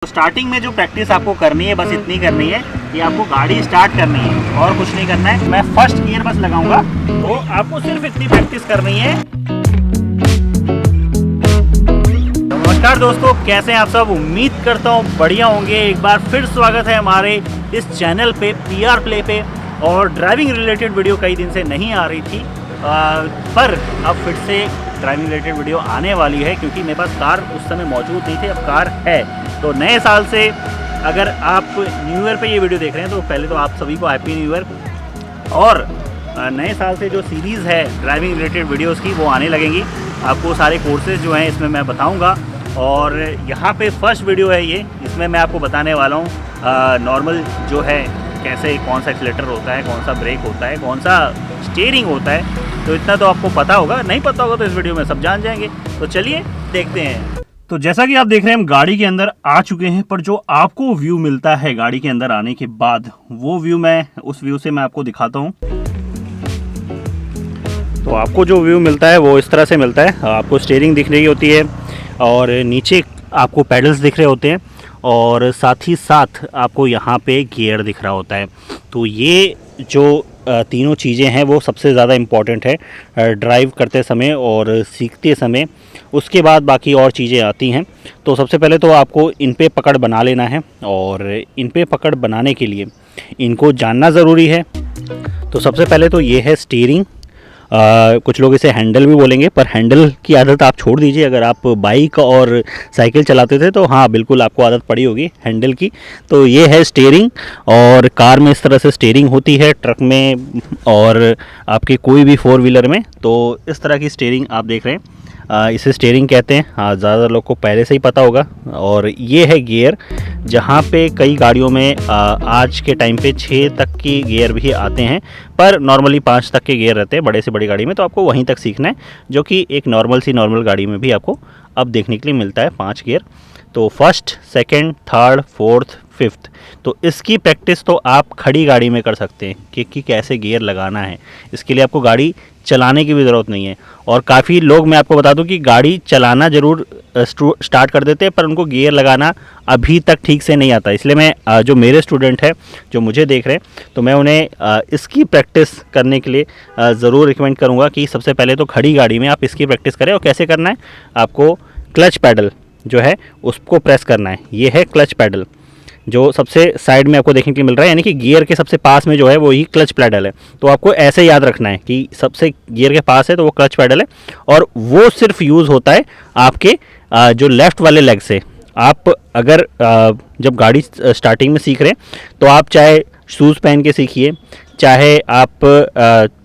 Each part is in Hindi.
तो स्टार्टिंग में जो प्रैक्टिस आपको करनी है बस इतनी करनी है कि आपको गाड़ी स्टार्ट करनी है और कुछ नहीं करना है। मैं फर्स्ट गियर बस लगाऊंगा तो आपको सिर्फ इतनी प्रैक्टिस करनी है। नमस्कार दोस्तों, कैसे हैं आप सब? उम्मीद करता हूँ बढ़िया होंगे। एक बार फिर स्वागत है हमारे इस चैनल पे PR प्ले पे। और ड्राइविंग रिलेटेड वीडियो कई दिन से नहीं आ रही थी पर अब फिर से ड्राइविंग रिलेटेड वीडियो आने वाली है क्योंकि मेरे पास कार उस समय मौजूद नहीं थी, अब कार है। तो नए साल से अगर आप न्यू ईयर पे ये वीडियो देख रहे हैं तो पहले तो आप सभी को हैप्पी न्यू ईयर। और नए साल से जो सीरीज़ है ड्राइविंग रिलेटेड वीडियोस की वो आने लगेंगी। आपको सारे कोर्सेज जो हैं इसमें मैं बताऊंगा। और यहाँ पे फर्स्ट वीडियो है ये, इसमें मैं आपको बताने वाला हूँ नॉर्मल जो है कैसे, कौन सा एक्सीलेटर होता है, कौन सा ब्रेक होता है, कौन सा स्टीयरिंग होता है। तो इतना तो आपको पता होगा, नहीं पता होगा तो इस वीडियो में सब जान जाएंगे। तो चलिए देखते हैं। तो जैसा कि आप देख रहे हैं हम गाड़ी के अंदर आ चुके हैं, पर जो आपको व्यू मिलता है गाड़ी के अंदर आने के बाद वो व्यू उस व्यू से मैं आपको दिखाता हूँ। तो आपको जो व्यू मिलता है वो इस तरह से मिलता है। आपको स्टीयरिंग दिख रही होती है और नीचे आपको पैडल्स दिख रहे होते हैं और साथ ही साथ आपको यहाँ पे गियर दिख रहा होता है। तो ये जो तीनों चीज़ें हैं वो सबसे ज़्यादा इम्पॉर्टेंट है ड्राइव करते समय और सीखते समय। उसके बाद बाकी और चीज़ें आती हैं। तो सबसे पहले तो आपको इन पे पकड़ बना लेना है और इन पे पकड़ बनाने के लिए इनको जानना ज़रूरी है। तो सबसे पहले तो ये है स्टीयरिंग। कुछ लोग इसे हैंडल भी बोलेंगे, पर हैंडल की आदत आप छोड़ दीजिए। अगर आप बाइक और साइकिल चलाते थे तो हाँ बिल्कुल आपको आदत पड़ी होगी हैंडल की। तो ये है स्टीयरिंग। और कार में इस तरह से स्टीयरिंग होती है, ट्रक में और आपके कोई भी 4 व्हीलर में। तो इस तरह की स्टीयरिंग आप देख रहे हैं, इसे स्टीयरिंग कहते हैं। हाँ, ज़्यादा लोग को पहले से ही पता होगा। और ये है गियर, जहाँ पे कई गाड़ियों में आज के टाइम पे 6 तक की गियर भी आते हैं, पर नॉर्मली 5 तक के गियर रहते हैं बड़े से बड़ी गाड़ी में। तो आपको वहीं तक सीखना है, जो कि एक नॉर्मल गाड़ी में भी आपको अब देखने के लिए मिलता है 5 गियर। तो first, second, third, fourth, fifth. तो इसकी प्रैक्टिस तो आप खड़ी गाड़ी में कर सकते हैं कि कैसे गियर लगाना है। इसके लिए आपको गाड़ी चलाने की भी ज़रूरत नहीं है। और काफ़ी लोग, मैं आपको बता दूं कि गाड़ी चलाना ज़रूर स्टार्ट कर देते हैं, पर उनको गियर लगाना अभी तक ठीक से नहीं आता। इसलिए मैं जो मेरे स्टूडेंट हैं जो मुझे देख रहे हैं, तो मैं उन्हें इसकी प्रैक्टिस करने के लिए ज़रूर रिकमेंड करूँगा कि सबसे पहले तो खड़ी गाड़ी में आप इसकी प्रैक्टिस करें। और कैसे करना है, आपको क्लच पैडल जो है उसको प्रेस करना है। ये है क्लच पैडल जो सबसे साइड में आपको देखने के लिए मिल रहा है, यानी कि गियर के सबसे पास में जो है वो ही क्लच पैडल है। तो आपको ऐसे याद रखना है कि सबसे गियर के पास है तो वो क्लच पैडल है। और वो सिर्फ यूज़ होता है आपके जो लेफ़्ट वाले लेग से। आप अगर जब गाड़ी स्टार्टिंग में सीख रहे हैं तो आप चाहे शूज़ पहन के सीखिए, चाहे आप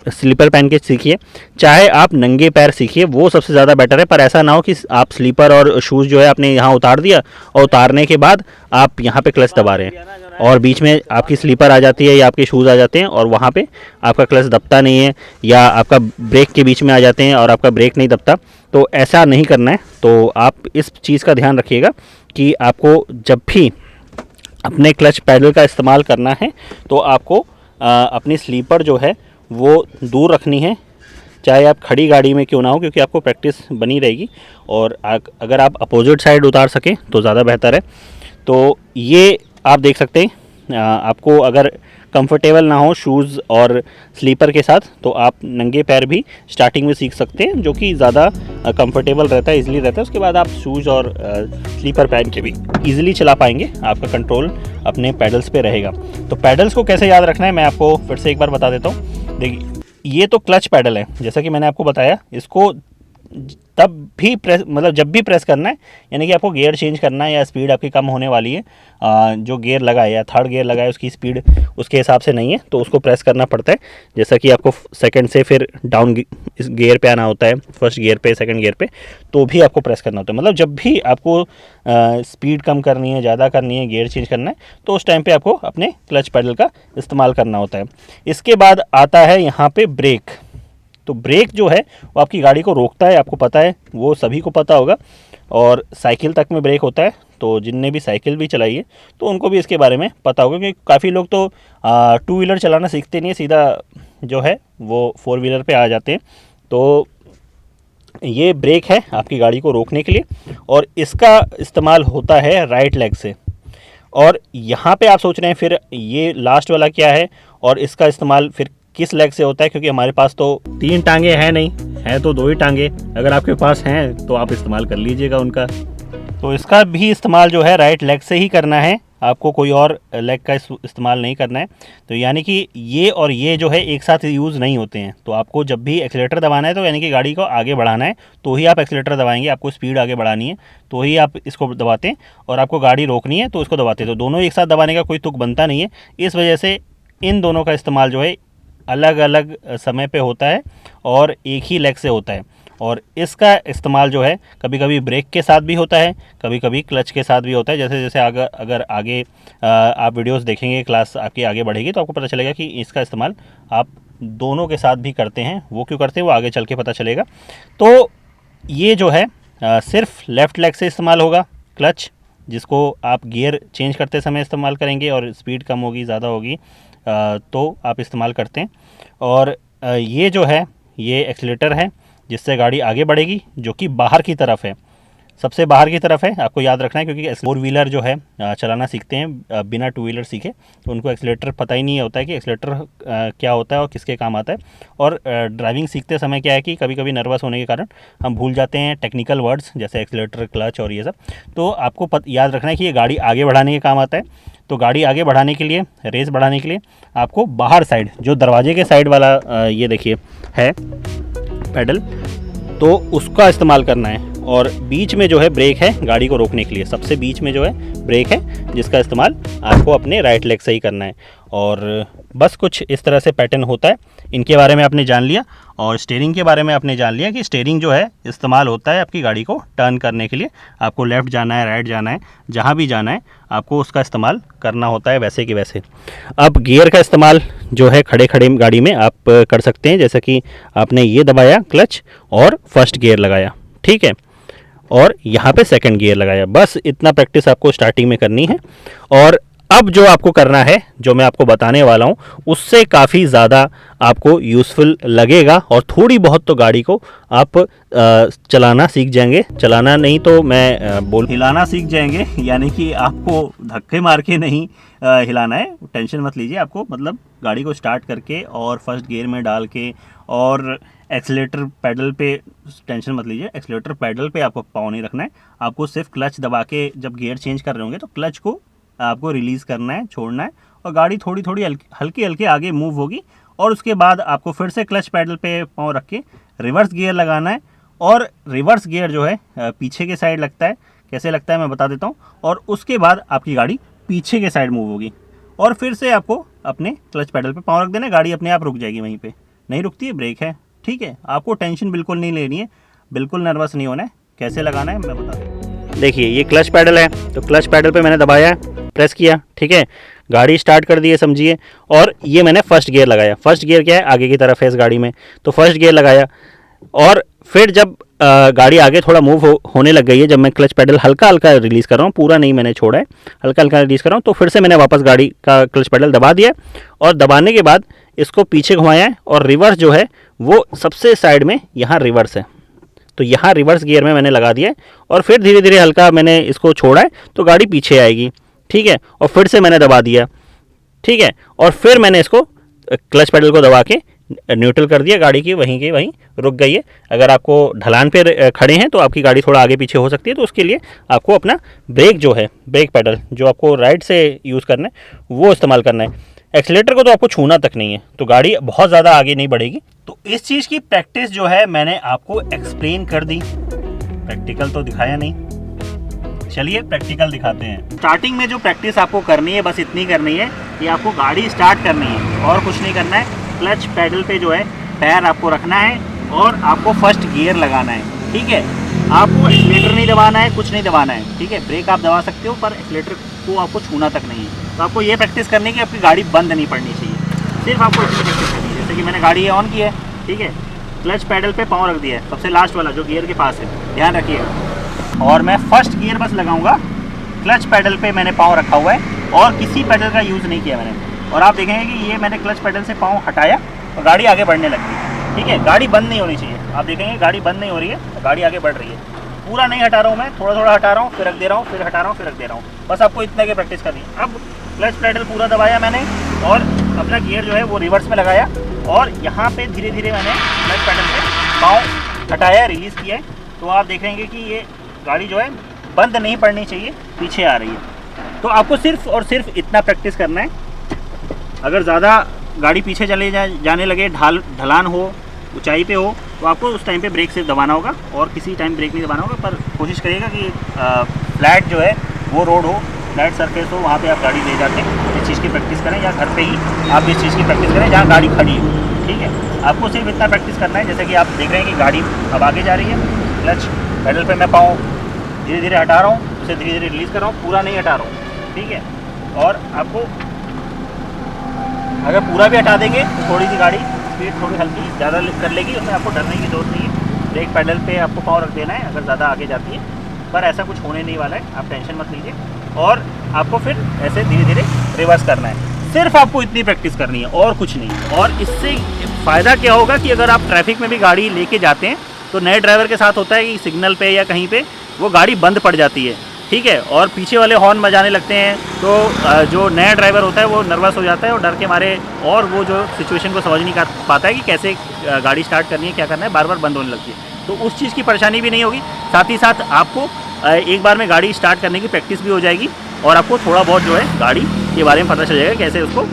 स्लीपर पहन के सीखिए, चाहे आप नंगे पैर सीखिए, वो सबसे ज़्यादा बेटर है। पर ऐसा ना हो कि आप स्लीपर और शूज़ जो है आपने यहाँ उतार दिया और उतारने के बाद आप यहाँ पे क्लच दबा रहे हैं और बीच में आपकी स्लीपर आ जाती है या आपके शूज़ आ जाते हैं और वहाँ पे आपका क्लच दबता नहीं है, या आपका ब्रेक के बीच में आ जाते हैं और आपका ब्रेक नहीं दबता। तो ऐसा नहीं करना है। तो आप इस चीज़ का ध्यान रखिएगा कि आपको जब भी अपने क्लच पैडल का इस्तेमाल करना है तो आपको अपनी स्लीपर जो है वो दूर रखनी है, चाहे आप खड़ी गाड़ी में क्यों ना हो, क्योंकि आपको प्रैक्टिस बनी रहेगी। और अगर आप अपोजिट साइड उतार सकें तो ज़्यादा बेहतर है। तो ये आप देख सकते हैं, आपको अगर कंफर्टेबल ना हो शूज़ और स्लीपर के साथ तो आप नंगे पैर भी स्टार्टिंग में सीख सकते हैं, जो कि ज़्यादा कंफर्टेबल रहता है, इजीली रहता है। उसके बाद आप शूज़ और स्लीपर पहन के भी इजीली चला पाएंगे, आपका कंट्रोल अपने पैडल्स पे रहेगा। तो पैडल्स को कैसे याद रखना है मैं आपको फिर से एक बार बता देता हूँ। देखिए, ये तो क्लच पैडल है, जैसा कि मैंने आपको बताया। इसको तब भी प्रेस, मतलब जब भी प्रेस करना है, यानी कि आपको गियर चेंज करना है या स्पीड आपकी कम होने वाली है, जो गियर लगाए या थर्ड गियर लगाए उसकी स्पीड उसके हिसाब से नहीं है, तो उसको प्रेस करना पड़ता है। जैसा कि आपको सेकंड से फिर डाउन इस गियर पे आना होता है, फर्स्ट गियर पे, सेकंड गियर पे, तो भी आपको प्रेस करना होता है। मतलब जब भी आपको स्पीड कम करनी है, ज़्यादा करनी है, गियर चेंज करना है, तो उस टाइम पर आपको अपने क्लच पैडल का इस्तेमाल करना होता है। इसके बाद आता है यहाँ पर ब्रेक। तो ब्रेक जो है वो आपकी गाड़ी को रोकता है, आपको पता है, वो सभी को पता होगा। और साइकिल तक में ब्रेक होता है, तो जिनने भी साइकिल भी चलाई है तो उनको भी इसके बारे में पता होगा, क्योंकि काफ़ी लोग तो 2 व्हीलर चलाना सीखते नहीं है, सीधा जो है वो 4 व्हीलर पे आ जाते हैं। तो ये ब्रेक है आपकी गाड़ी को रोकने के लिए, और इसका इस्तेमाल होता है राइट लेग से। और यहाँ पे आप सोच रहे हैं फिर ये लास्ट वाला क्या है और इसका इस्तेमाल फिर किस लेग से होता है, क्योंकि हमारे पास तो 3 टांगे हैं नहीं, हैं तो 2 ही टांगे। अगर आपके पास हैं तो आप इस्तेमाल कर लीजिएगा उनका। तो इसका भी इस्तेमाल जो है राइट लेग से ही करना है, आपको कोई और लेग का इस्तेमाल नहीं करना है। तो यानी कि ये और ये जो है एक साथ यूज़ नहीं होते हैं। तो आपको जब भी एक्सीलेटर दबाना है तो यानी कि गाड़ी को आगे बढ़ाना है तो ही आप एक्सीलेटर दबाएंगे, आपको स्पीड आगे बढ़ानी है तो ही आप इसको दबाते हैं, और आपको गाड़ी रोकनी है तो इसको दबाते हैं। तो दोनों एक साथ दबाने का कोई तुक बनता नहीं है। इस वजह से इन दोनों का इस्तेमाल जो है अलग अलग समय पे होता है और एक ही लेग से होता है। और इसका इस्तेमाल जो है कभी कभी ब्रेक के साथ भी होता है, कभी कभी क्लच के साथ भी होता है। जैसे जैसे अगर आगे आप वीडियोस देखेंगे, क्लास आपकी आगे बढ़ेगी तो आपको पता चलेगा कि इसका इस्तेमाल आप दोनों के साथ भी करते हैं। वो क्यों करते हैं वो आगे चल के पता चलेगा। तो ये जो है सिर्फ लेफ़्ट लेग से इस्तेमाल होगा क्लच, जिसको आप गियर चेंज करते समय इस्तेमाल करेंगे और स्पीड कम होगी ज़्यादा होगी तो आप इस्तेमाल करते हैं। और ये जो है ये एक्सीलेटर है जिससे गाड़ी आगे बढ़ेगी, जो कि बाहर की तरफ है, सबसे बाहर की तरफ है। आपको याद रखना है क्योंकि 4 व्हीलर जो है चलाना सीखते हैं बिना 2 व्हीलर सीखे, तो उनको एक्सीलेटर पता ही नहीं होता है कि एक्सीलेटर क्या होता है और किसके काम आता है। और ड्राइविंग सीखते समय क्या है कि कभी कभी नर्वस होने के कारण हम भूल जाते हैं टेक्निकल वर्ड्स जैसे एक्सीलेटर, क्लच और ये सब। तो आपको याद रखना है कि ये गाड़ी आगे बढ़ाने के काम आता है। तो गाड़ी आगे बढ़ाने के लिए, रेस बढ़ाने के लिए आपको बाहर साइड जो दरवाजे के साइड वाला ये देखिए है पैडल, तो उसका इस्तेमाल करना है। और बीच में जो है ब्रेक है गाड़ी को रोकने के लिए, सबसे बीच में जो है ब्रेक है जिसका इस्तेमाल आपको अपने राइट लेग से ही करना है। और बस कुछ इस तरह से पैटर्न होता है। इनके बारे में आपने जान लिया। और स्टीयरिंग के बारे में आपने जान लिया कि स्टीयरिंग जो है इस्तेमाल होता है आपकी गाड़ी को टर्न करने के लिए। आपको लेफ़्ट जाना है, राइट जाना है, जहाँ भी जाना है आपको उसका इस्तेमाल करना होता है वैसे कि वैसे। अब गियर का इस्तेमाल जो है खड़े खड़े गाड़ी में आप कर सकते हैं, जैसा कि आपने ये दबाया क्लच और फर्स्ट गियर लगाया, ठीक है, और यहाँ पे सेकंड गियर लगाया। बस इतना प्रैक्टिस आपको स्टार्टिंग में करनी है। और अब जो आपको करना है, जो मैं आपको बताने वाला हूँ, उससे काफ़ी ज़्यादा आपको यूज़फुल लगेगा और थोड़ी बहुत तो गाड़ी को आप चलाना सीख जाएंगे। चलाना नहीं तो मैं हिलाना सीख जाएंगे, यानी कि आपको धक्के मार के नहीं हिलाना है, टेंशन मत लीजिए। आपको मतलब गाड़ी को स्टार्ट करके और फर्स्ट गियर में डाल के और एक्सीलेटर पैडल पे, टेंशन मत लीजिए, एक्सीलेटर पैडल पे आपको पाँव नहीं रखना है। आपको सिर्फ क्लच दबा के जब गियर चेंज कर रहे होंगे तो क्लच को आपको रिलीज़ करना है, छोड़ना है, और गाड़ी थोड़ी थोड़ी हल्की हल्की आगे मूव होगी। और उसके बाद आपको फिर से क्लच पैडल पे पाँव रख के रिवर्स गियर लगाना है। और रिवर्स गियर जो है पीछे के साइड लगता है। कैसे लगता है मैं बता देता हूँ। और उसके बाद आपकी गाड़ी पीछे के साइड मूव होगी और फिर से आपको अपने क्लच पैडल पे पाँव रख देना है, गाड़ी अपने आप रुक जाएगी। वहीं पे नहीं रुकती है, ब्रेक है, ठीक है। आपको टेंशन बिल्कुल नहीं लेनी है, बिल्कुल नर्वस नहीं होना है। कैसे लगाना है मैं बता दूँ। देखिए ये क्लच पैडल है, तो क्लच पैडल पे मैंने दबाया, प्रेस किया, ठीक है, गाड़ी स्टार्ट कर दी है समझिए। और ये मैंने फर्स्ट गियर लगाया। फर्स्ट गियर क्या है, आगे की तरफ है इस गाड़ी में, तो फर्स्ट गियर लगाया। और फिर जब गाड़ी आगे थोड़ा मूव होने लग गई है, जब मैं क्लच पैडल हल्का हल्का रिलीज़ कर रहा हूँ, पूरा नहीं मैंने छोड़ा है, हल्का हल्का रिलीज़ कर रहा हूँ, तो फिर से मैंने वापस गाड़ी का क्लच पैडल दबा दिया। और दबाने के बाद इसको पीछे घुमाया है और रिवर्स जो है वो सबसे साइड में यहाँ रिवर्स है, तो यहाँ रिवर्स गियर में मैंने लगा दिया है। और फिर धीरे धीरे हल्का मैंने इसको छोड़ा है तो गाड़ी पीछे आएगी, ठीक है। और फिर से मैंने दबा दिया, ठीक है, और फिर मैंने इसको क्लच पैडल को दबा के न्यूट्रल कर दिया, गाड़ी की वहीं रुक गई है। अगर आपको ढलान पे खड़े हैं तो आपकी गाड़ी थोड़ा आगे पीछे हो सकती है, तो उसके लिए आपको अपना ब्रेक जो है, ब्रेक पैडल जो आपको राइट से यूज़ करना है वो इस्तेमाल करना है। एक्सीलेटर को तो आपको छूना तक नहीं है, तो गाड़ी बहुत ज़्यादा आगे नहीं बढ़ेगी। तो इस चीज़ की प्रैक्टिस जो है मैंने आपको एक्सप्लेन कर दी, प्रैक्टिकल तो दिखाया नहीं। चलिए प्रैक्टिकल दिखाते हैं। स्टार्टिंग में जो प्रैक्टिस आपको करनी है बस इतनी करनी है कि आपको गाड़ी स्टार्ट करनी है और कुछ नहीं करना है। क्लच पैडल पे जो है पैर आपको रखना है और आपको फर्स्ट गियर लगाना है, ठीक है। आपको एक्सीलेटर नहीं दबाना है, कुछ नहीं दबाना है, ठीक है। ब्रेक आप दबा सकते हो पर एक्सीलेटर को आपको छूना तक नहीं है। तो आपको ये प्रैक्टिस करनी है कि आपकी गाड़ी बंद नहीं पड़नी चाहिए, सिर्फ आपको इतनी प्रैक्टिस करनी है। जैसे कि मैंने गाड़ी ऑन की है, ठीक है, क्लच पैडल पे पाँव रख दिया है, सबसे लास्ट वाला जो गियर के पास है, ध्यान रखिएगा। और मैं फर्स्ट गियर बस लगाऊंगा, क्लच पैडल पे मैंने पाँव रखा हुआ है और किसी पैडल का यूज़ नहीं किया मैंने। और आप देखेंगे कि ये मैंने क्लच पैडल से पाँव हटाया और गाड़ी आगे बढ़ने लग गई, ठीक है। गाड़ी बंद नहीं होनी चाहिए, आप देखेंगे गाड़ी बंद नहीं हो रही है, गाड़ी आगे बढ़ रही है। पूरा नहीं हटा रहा हूँ मैं, थोड़ा थोड़ा हटा रहा हूँ, फिर रख दे रहा हूँ, फिर हटा रहा हूँ, फिर रख दे रहा हूँ। बस आपको इतने की प्रैक्टिस करनी है। अब क्लच पेडल पूरा दबाया मैंने और अपना गियर जो है वो रिवर्स में लगाया और यहाँ पे धीरे धीरे मैंने क्लच पेडल से पाँव हटाया, रिलीज़ किया है। तो आप देखेंगे कि ये गाड़ी जो है बंद नहीं पड़नी चाहिए, पीछे आ रही है। तो आपको सिर्फ और सिर्फ इतना प्रैक्टिस करना है। अगर ज़्यादा गाड़ी पीछे जाने लगे, ढलान हो, ऊंचाई पे हो, तो आपको उस टाइम पे ब्रेक सिर्फ दबाना होगा और किसी टाइम ब्रेक नहीं दबाना होगा। पर कोशिश करिएगा कि फ्लैट जो है वो रोड हो, फ्लैट सरफेस हो, वहाँ पे आप गाड़ी ले जाके इस चीज़ की प्रैक्टिस करें, या घर पे ही आप इस चीज़ की प्रैक्टिस करें जहाँ गाड़ी खड़ी हो। ठीक है, आपको सिर्फ इतना प्रैक्टिस करना है। जैसे कि आप देख रहे हैं कि गाड़ी अब आगे जा रही है, क्लच पेडल पर मैं पाँव धीरे धीरे हटा रहा हूँ, उसे धीरे धीरे रिलीज़ कर रहा हूँ, पूरा नहीं हटा रहा हूँ। ठीक है, और आपको अगर पूरा भी हटा देंगे तो थोड़ी सी गाड़ी स्पीड थोड़ी हल्की ज़्यादा कर लेगी, उसमें आपको डरने की ज़रूरत नहीं है। ब्रेक पैडल पे आपको पाँव रख देना है अगर ज़्यादा आगे जाती है, पर ऐसा कुछ होने नहीं वाला है, आप टेंशन मत लीजिए। और आपको फिर ऐसे धीरे धीरे रिवर्स करना है। सिर्फ आपको इतनी प्रैक्टिस करनी है और कुछ नहीं। और इससे फ़ायदा क्या होगा कि अगर आप ट्रैफिक में भी गाड़ी लेके जाते हैं तो नए ड्राइवर के साथ होता है कि सिग्नल पे या कहीं पे वो गाड़ी बंद पड़ जाती है। ठीक है, और पीछे वाले हॉर्न बजाने लगते हैं, तो जो नया ड्राइवर होता है वो नर्वस हो जाता है और डर के मारे, और वो जो सिचुएशन को समझ नहीं पाता है कि कैसे गाड़ी स्टार्ट करनी है, क्या करना है, बार बार बंद होने लगती है। तो उस चीज़ की परेशानी भी नहीं होगी। साथ ही साथ आपको एक बार में गाड़ी स्टार्ट करने की प्रैक्टिस भी हो जाएगी और आपको थोड़ा बहुत जो है गाड़ी के बारे में पता चल जाएगा, कैसे उसको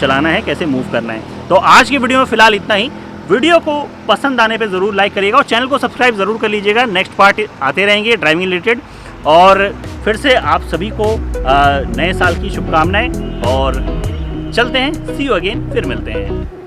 चलाना है, कैसे मूव करना है। तो आज की वीडियो में फ़िलहाल इतना ही। वीडियो को पसंद आने पे ज़रूर लाइक करिएगा और चैनल को सब्सक्राइब ज़रूर कर लीजिएगा। नेक्स्ट पार्ट आते रहेंगे ड्राइविंग रिलेटेड। और फिर से आप सभी को नए साल की शुभकामनाएं और चलते हैं। सी यू अगेन, फिर मिलते हैं।